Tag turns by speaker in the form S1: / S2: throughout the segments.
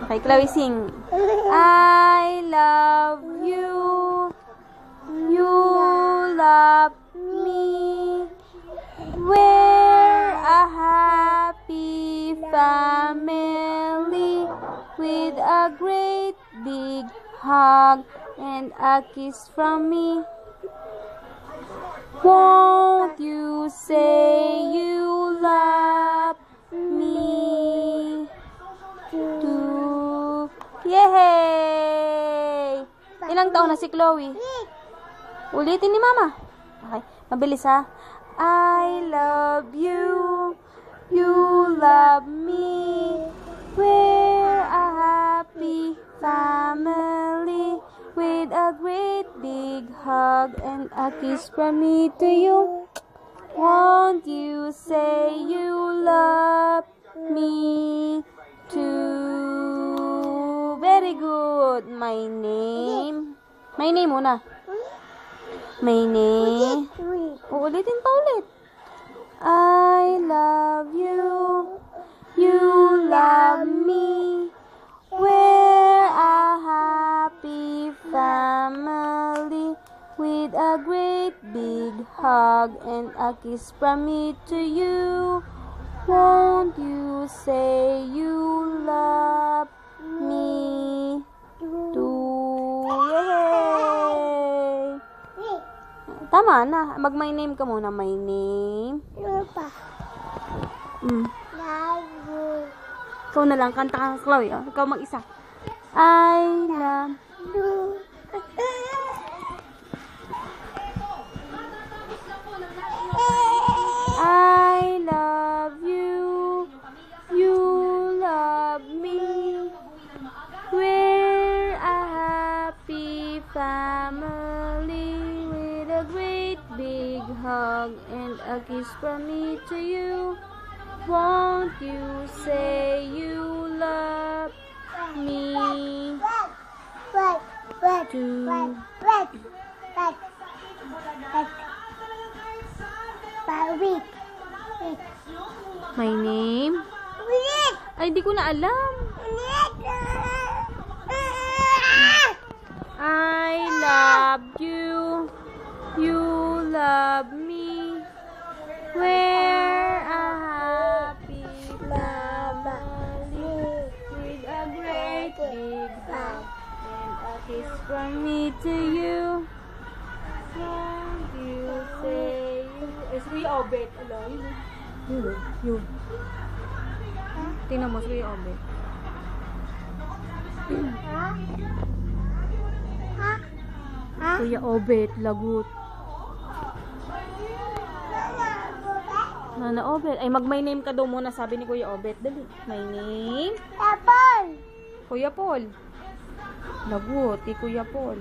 S1: Okay, Chloe, sing. I love you. You love me. We're a happy family with a great big hug and a kiss from me. Won't you say you love me too? Yay! Ilang taon na si Chloe? Ulitin ni Mama. Okay, mabilis ha. I love you. You love me. We're a happy family with a great big hug and a kiss from me to you. Won't you say you love me too? Very good. My name muna. My name. Ulitin pa ulit. I love you. You love me. We're a happy family with a great big hug and a kiss from me to you. Won't you say you love me too? Yay! Tama na. Mag-my name ka muna. My name. Ikaw na lang. Kanta ka, Chloe. Oh. Ikaw mag-isa. I love you. I love you. You love me. We're a happy family with a great big hug and a kiss from me to you. Won't you say you love me too? My name? Ay, di ko na alam. I love you. You love me. We're a happy family with a great big hug and a kiss from me to you. Won't you say you... Is Kuya Obet? Alam, yun. Tingnan mo, si Kuya Obet. Kuya Obet, lagut. Nana Obet. Ay, mag-my name ka daw muna, sabi ni Kuya Obet. Dali. My name?
S2: Paul.
S1: Kuya Paul. Lagut, Kuya Paul.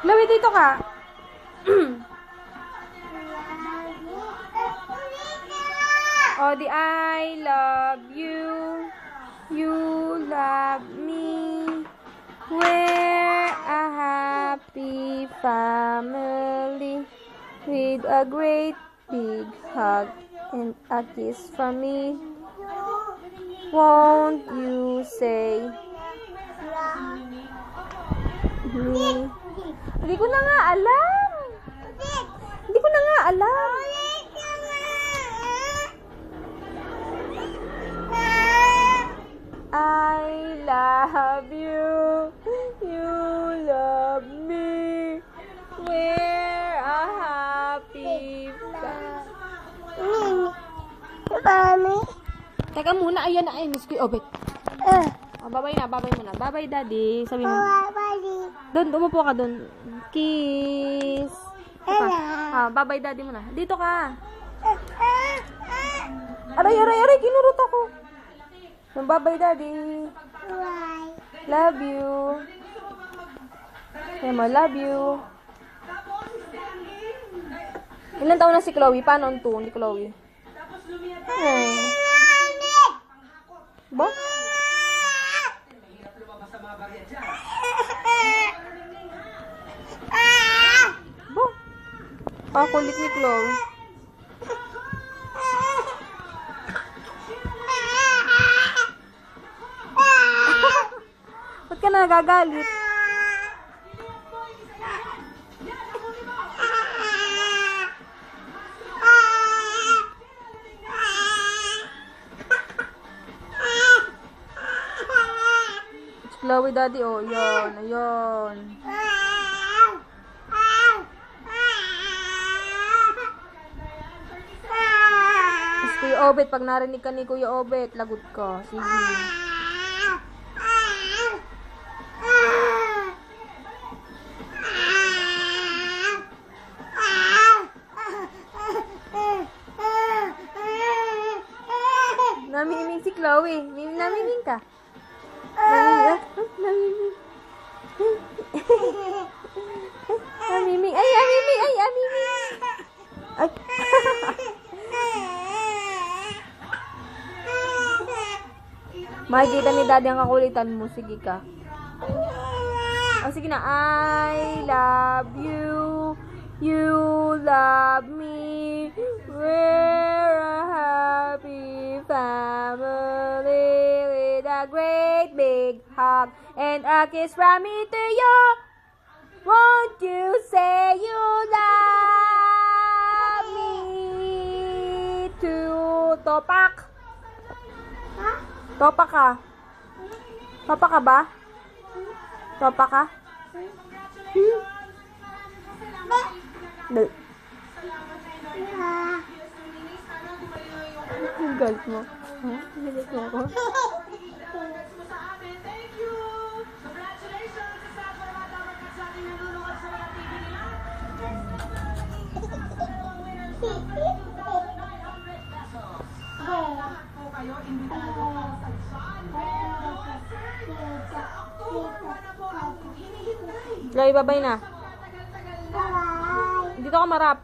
S1: Chloe, dito ka. Oh, the I love you. You love me. We're a happy family with a great big hug and a kiss from me. Won't you say me? Hindi ko na nga alam. Hindi ko na nga alam. I love you. You love me. We're a happy family. Teka muna, ayan na ay Miss Kuya Obet. Oh, babay na, babay muna. Babay, Daddy. Sabi mo.
S2: Bye.
S1: Doon, umupo ka doon. Kiss. Ah, babay, Daddy muna. Dito ka. Aray, kinurot ako. Babay, Daddy.
S2: Bye.
S1: Love you. Kaya mo, love you. Ilan taon na si Chloe? Paano ang 2 ni Chloe? Ba? Pakulit ni Chloe. Ba't ka nagagalit? Chloe, daddy, oh, yun, ayun. Tapos Kuya Obet, pag narinig ka ni Kuya Obet, lagot ka. Sige. Namiming si Chloe. Namiming ka. Namiming. Namiming. Amiming. Ay, amiming. Ay, amiming. Ay. Makikita ni daddy ang kakulitan mo. Sige ka. Oh, sige na. I love you. You love me. We're a happy family with a great big hug and a kiss from me to you. Won't you say you love me too? Topak? Topak ka? Topak ka ba? Topak ka? Ang galit mo. Ha? Galit mo ako? Chloe, babay na. Dito ka marap.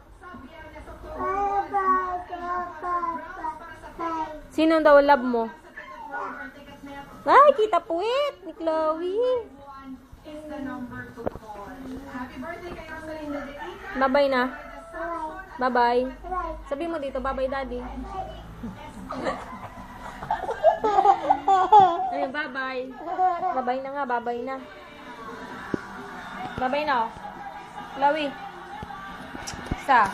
S1: Sino daw love mo? Ay, kita puwit ni Chloe. Babay na. Babay. Sabi mo dito, babay daddy. Ayun, babay. Babay na nga, babay na. Babay na, oh. Chloe. Isa.